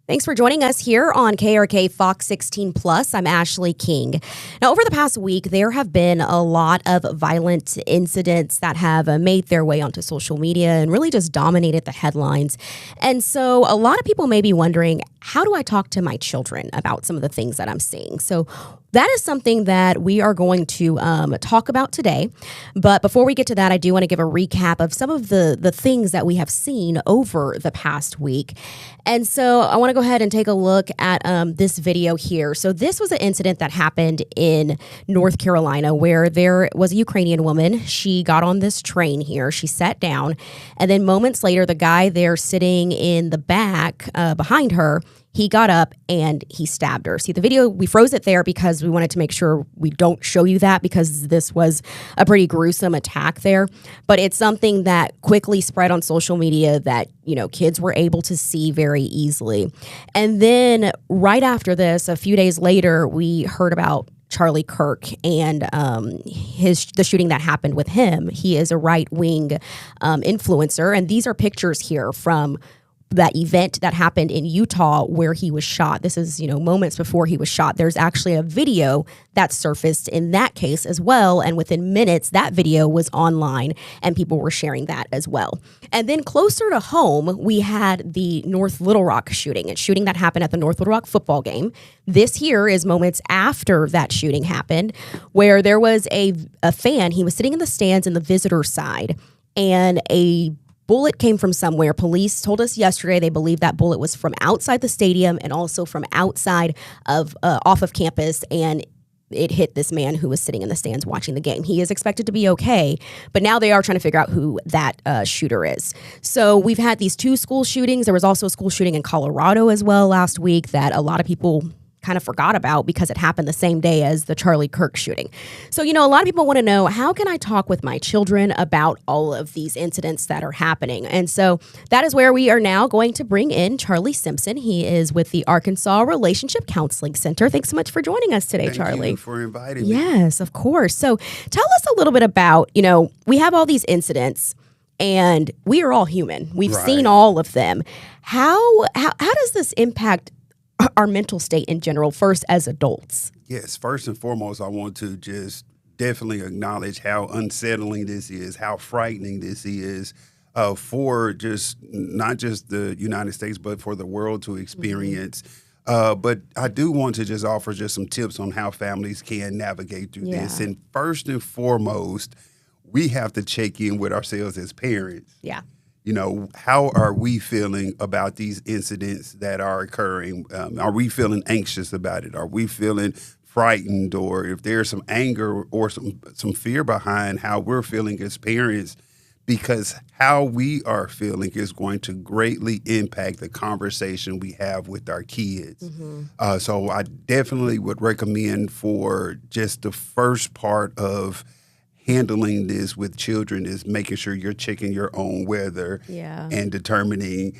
Thanks for joining us here on KARK Fox 16 Plus. I'm Ashlei King. Now, over the past week, there have been a lot of violent incidents that have made their way onto social media and really just dominated the headlines. And so a lot of people may be wondering, how do I talk to my children about some of the things that I'm seeing? So that is something that we are going to talk about today. But before we get to that, I do want to give a recap of some of the things that we have seen over the past week. And so I want to go ahead and take a look at this video here. So this was an incident that happened in North Carolina where there was a Ukrainian woman. She got on this train here. She sat down. And then moments later, the guy there sitting in the back behind her, he got up and he stabbed her. See, the video, we froze it there because we wanted to make sure we don't show you that because this was a pretty gruesome attack there. But it's something that quickly spread on social media that, you know, kids were able to see very easily. And then right after this, a few days later, we heard about Charlie Kirk and the shooting that happened with him. He is a right-wing influencer. And these are pictures here from that event that happened in Utah where he was shot. This is, moments before he was shot. There's actually a video that surfaced in that case as well. And within minutes, that video was online and people were sharing that as well. And then closer to home, we had the North Little Rock shooting. It's shooting that happened at the North Little Rock football game. This here is moments after that shooting happened where there was a fan. He was sitting in the stands in the visitor side and a bullet came from somewhere. Police told us yesterday they believe that bullet was from outside the stadium and also from outside of off of campus, and it hit this man who was sitting in the stands watching the game. He is expected to be okay, but now they are trying to figure out who that shooter is. So we've had these two school shootings. There was also a school shooting in Colorado as well last week that a lot of people kind of forgot about because it happened the same day as the Charlie Kirk shooting. So, a lot of people want to know, how can I talk with my children about all of these incidents that are happening? And so that is where we are now going to bring in Charlie Simpson. He is with the Arkansas Relationship Counseling Center. Thanks so much for joining us today, Charlie. Thank you for inviting me. Yes, of course. So tell us a little bit about, we have all these incidents and we are all human. We've seen all of them. How does this impact our mental state in general, first as adults? Yes, first and foremost, I want to just definitely acknowledge how unsettling this is, how frightening this is for not just the United States, but for the world to experience. But I do want to just offer just some tips on how families can navigate through this. And first and foremost, we have to check in with ourselves as parents. Yeah. How are we feeling about these incidents that are occurring? Are we feeling anxious about it? Are we feeling frightened? Or if there's some anger or some fear behind how we're feeling as parents, because how we are feeling is going to greatly impact the conversation we have with our kids. Mm-hmm. So I definitely would recommend for just the first part of handling this with children is making sure you're checking your own weather and determining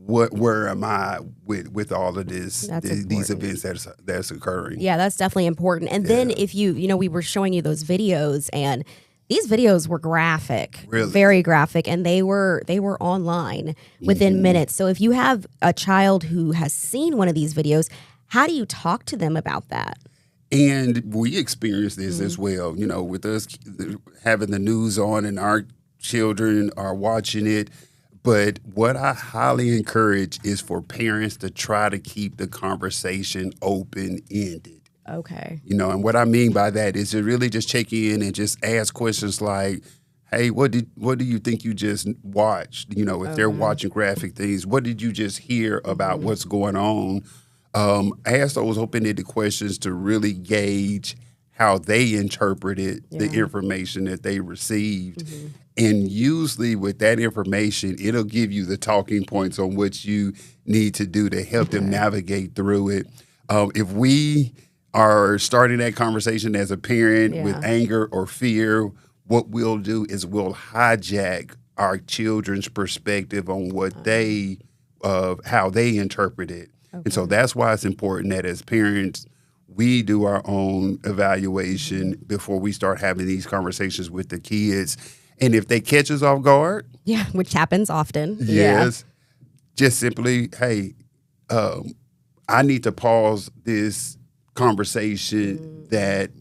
where am I with all of these events that's occurring. Yeah, that's definitely important. And then if we were showing you those videos, and these videos were graphic, very graphic, and they were online within minutes. So if you have a child who has seen one of these videos, how do you talk to them about that? And we experience this as well, with us having the news on and our children are watching it. But what I highly encourage is for parents to try to keep the conversation open-ended. Okay. And what I mean by that is to really just check in and just ask questions like, hey, what do you think you just watched? If they're watching graphic things, what did you just hear about what's going on? Ask those open-ended questions to really gauge how they interpreted the information that they received. Mm-hmm. And usually with that information, it'll give you the talking points on what you need to do to help them navigate through it. If we are starting that conversation as a parent with anger or fear, what we'll do is we'll hijack our children's perspective on what how they interpret it. Okay. And so that's why it's important that as parents, we do our own evaluation before we start having these conversations with the kids. And if they catch us off guard. Yeah, which happens often. Yes. Just simply, hey, I need to pause this conversation that,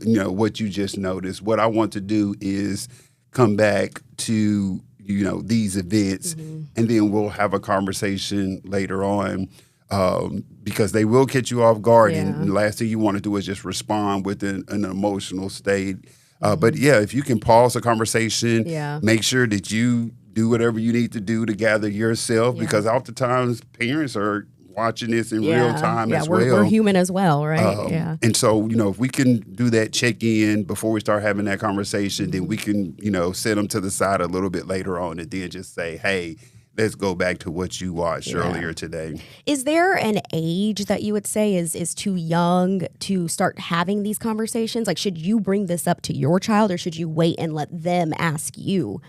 what you just noticed. What I want to do is come back to, these events, and then we'll have a conversation later on. Because they will catch you off guard, and the last thing you want to do is just respond with an emotional state. But if you can pause the conversation, make sure that you do whatever you need to do to gather yourself, because oftentimes parents are watching this in real time as well. We're human as well, right? And so, if we can do that check-in before we start having that conversation, then we can, set them to the side a little bit later on, and then just say, hey, let's go back to what you watched earlier today. Is there an age that you would say is too young to start having these conversations? Like, should you bring this up to your child, or should you wait and let them ask you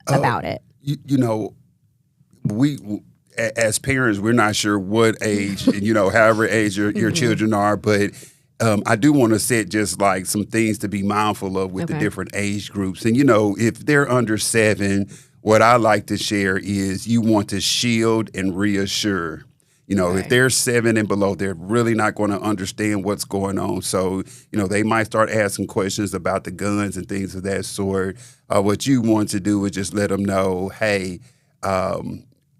about it? We as parents, we're not sure what age, however age your children are, but I do want to set just like some things to be mindful of with the different age groups. And, if they're under 7, what I like to share is you want to shield and reassure. If they're 7 and below, they're really not going to understand what's going on. So, they might start asking questions about the guns and things of that sort. What you want to do is just let them know, hey,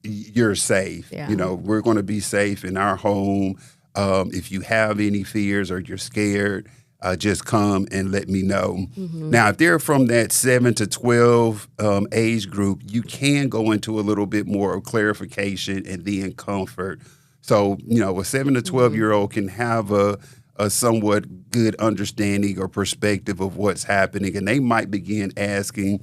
you're safe. We're going to be safe in our home. If you have any fears or you're scared, just come and let me know. Now, if they're from that 7 to 12 age group, you can go into a little bit more of clarification and then comfort. So, a 7 to 12-year-old can have a somewhat good understanding or perspective of what's happening, and they might begin asking,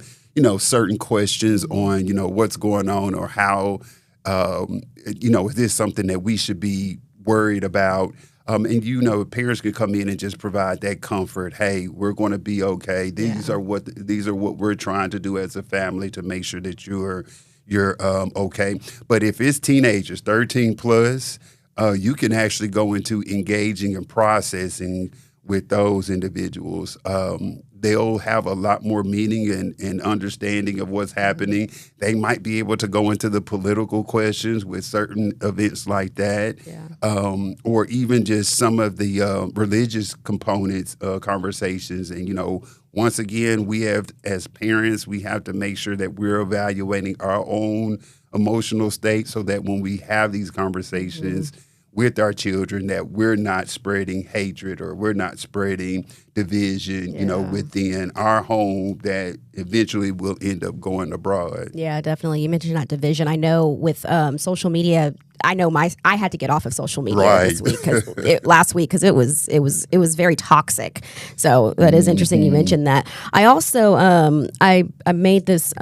certain questions on, what's going on, or how, is this something that we should be worried about? And parents can come in and just provide that comfort. Hey, we're going to be okay. These are what we're trying to do as a family to make sure that you're okay. But if it's teenagers, 13 plus, you can actually go into engaging and processing with those individuals. They'll have a lot more meaning and understanding of what's happening. They might be able to go into the political questions with certain events like that, or even just some of the religious components conversations. And, once again, we have, as parents, we have to make sure that we're evaluating our own emotional state so that when we have these conversations with our children, that we're not spreading hatred or we're not spreading division, within our home that eventually will end up going abroad. Yeah, definitely. You mentioned that division. I know with social media, I had to get off of social media this week last week because it was very toxic. So that is interesting. You mentioned that. I also I made this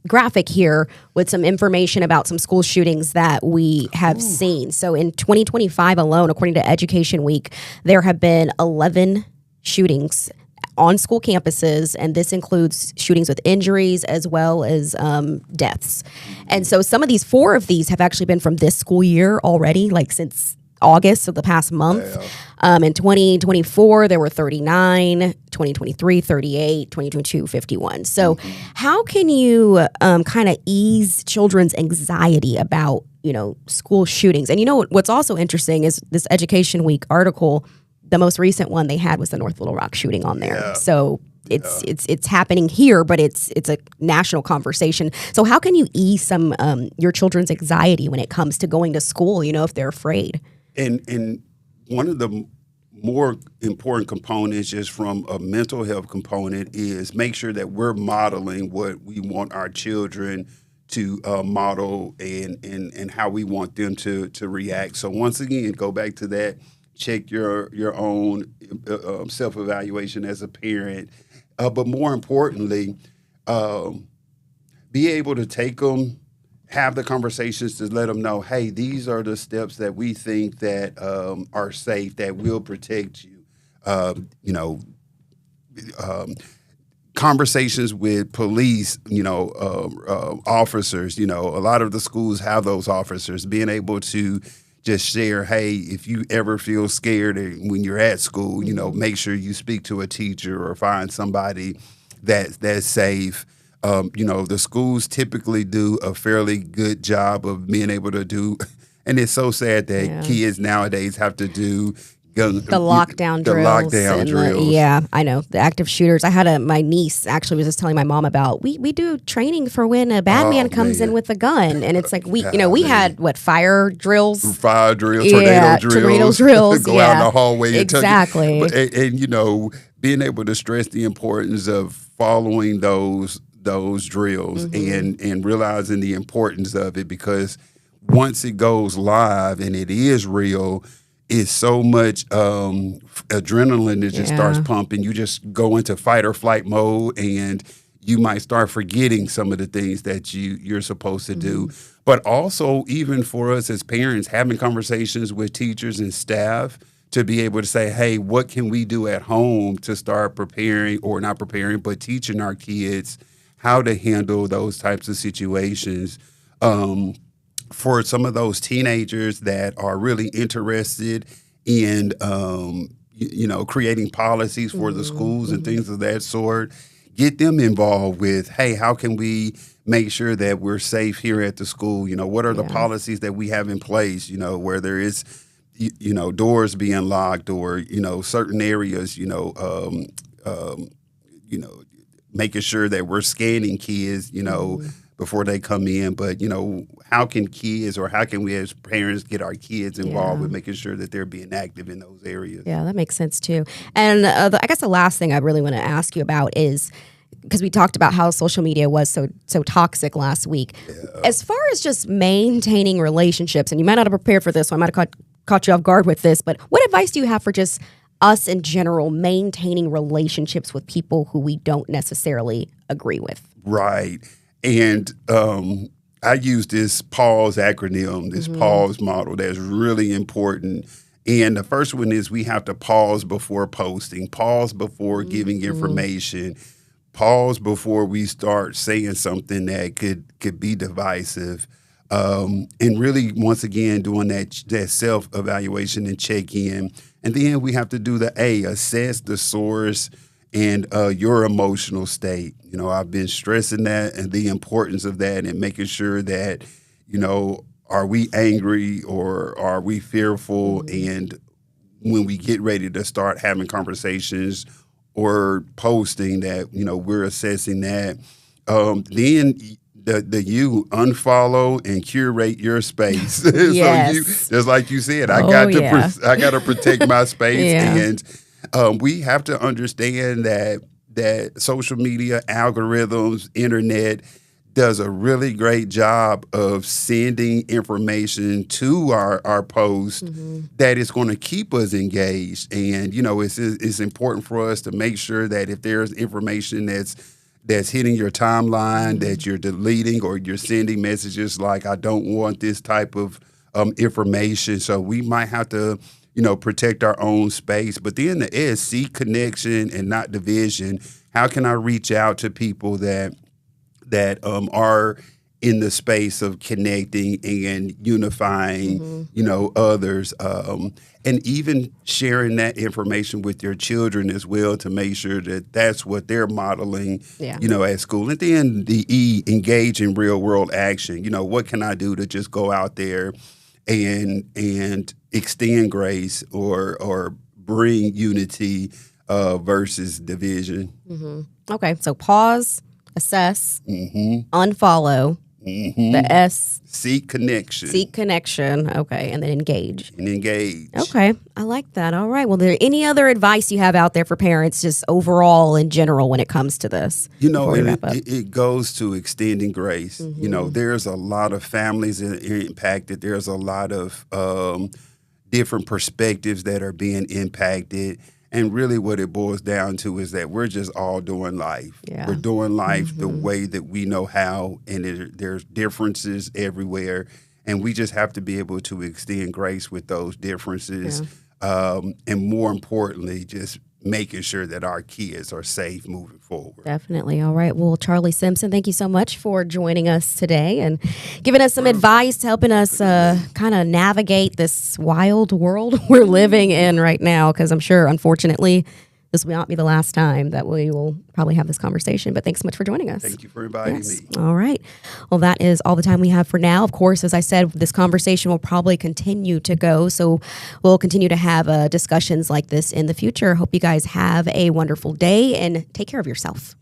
graphic here with some information about some school shootings that we have seen. So in 2025 alone, according to Education Week, there have been 11 shootings on school campuses, and this includes shootings with injuries as well as deaths. And so 4 of these have actually been from this school year already, like since August of the past month. In 2024, there were 39, 2023, 38, 2022, 51. So how can you kind of ease children's anxiety about, school shootings? And what's also interesting is this Education Week article, the most recent one they had was the North Little Rock shooting on there. Yeah. So it's happening here, but it's a national conversation. So how can you ease some your children's anxiety when it comes to going to school, if they're afraid? And one of the more important components, just from a mental health component, is make sure that we're modeling what we want our children to model and how we want them to react. So once again, go back to that. Check your own self-evaluation as a parent. But more importantly, be able to take them, have the conversations to let them know, hey, these are the steps that we think that are safe, that will protect you. Conversations with police, officers, a lot of the schools have those officers, being able to just share, hey, if you ever feel scared when you're at school, make sure you speak to a teacher or find somebody that's safe. The schools typically do a fairly good job of being able to do And it's so sad that kids nowadays have to do the lockdown drills. Yeah, I know. The active shooters. I had my niece actually was just telling my mom about, we do training for when a bad man comes in with a gun. And it's like, we had fire drills, tornado drills. Go out in the hallway. Exactly. And being able to stress the importance of following those drills and realizing the importance of it, because once it goes live and it is real, it's so much adrenaline that just starts pumping. You just go into fight or flight mode, and you might start forgetting some of the things that you're supposed to do. But also, even for us as parents, having conversations with teachers and staff to be able to say, hey, what can we do at home to start preparing, or not preparing, but teaching our kids how to handle those types of situations. For some of those teenagers that are really interested in, creating policies for the schools and things of that sort, get them involved with, hey, how can we make sure that we're safe here at the school? What are the policies that we have in place, where there is, doors being locked, or, certain areas, making sure that we're scanning kids, before they come in. But, how can kids, or how can we as parents get our kids involved with making sure that they're being active in those areas? Yeah, that makes sense too. And I guess the last thing I really want to ask you about is, because we talked about how social media was so toxic last week. Yeah. As far as just maintaining relationships, and you might not have prepared for this, so I might have caught you off guard with this, but what advice do you have for just us in general maintaining relationships with people who we don't necessarily agree with? Right. And I use this PAUSE acronym, this PAUSE model that's really important. And the first one is we have to pause before posting, pause before giving information, pause before we start saying something that could be divisive. And really, once again, doing that self-evaluation and check-in. And then we have to do the A, assess the source and your emotional state. I've been stressing that and the importance of that, and making sure that, are we angry or are we fearful? And when we get ready to start having conversations or posting, that, we're assessing that. Then the you unfollow and curate your space. Yes. So just like you said, I got to protect my space. And we have to understand that social media, algorithms, internet does a really great job of sending information to our posts that is going to keep us engaged. And, it's important for us to make sure that if there's information that's hitting your timeline, that you're deleting, or you're sending messages like, I don't want this type of information. So we might have to, protect our own space. But then the S, seek connection and not division. How can I reach out to people that are in the space of connecting and unifying, others, and even sharing that information with your children as well, to make sure that that's what they're modeling, at school. And then the E, engage in real world action. What can I do to just go out there and extend grace or bring unity versus division? Okay, so pause, assess, unfollow. The S. Seek connection. Okay. And then engage. Okay. I like that. All right. Well, there any other advice you have out there for parents, just overall in general, when it comes to this? It goes to extending grace. There's a lot of families that are impacted. There's a lot of different perspectives that are being impacted. And really what it boils down to is that we're just all doing life. Yeah. We're doing life the way that we know how, and there's differences everywhere. And we just have to be able to extend grace with those differences. And more importantly, just making sure that our kids are safe moving forward. Definitely. All right. Well, Charlie Simpson, thank you so much for joining us today and giving us some advice, helping us kind of navigate this wild world we're living in right now, because I'm sure, unfortunately, this will not be the last time that we will probably have this conversation. But thanks so much for joining us. Thank you for inviting me. All right. Well, that is all the time we have for now. Of course, as I said, this conversation will probably continue to go. So we'll continue to have discussions like this in the future. Hope you guys have a wonderful day and take care of yourself.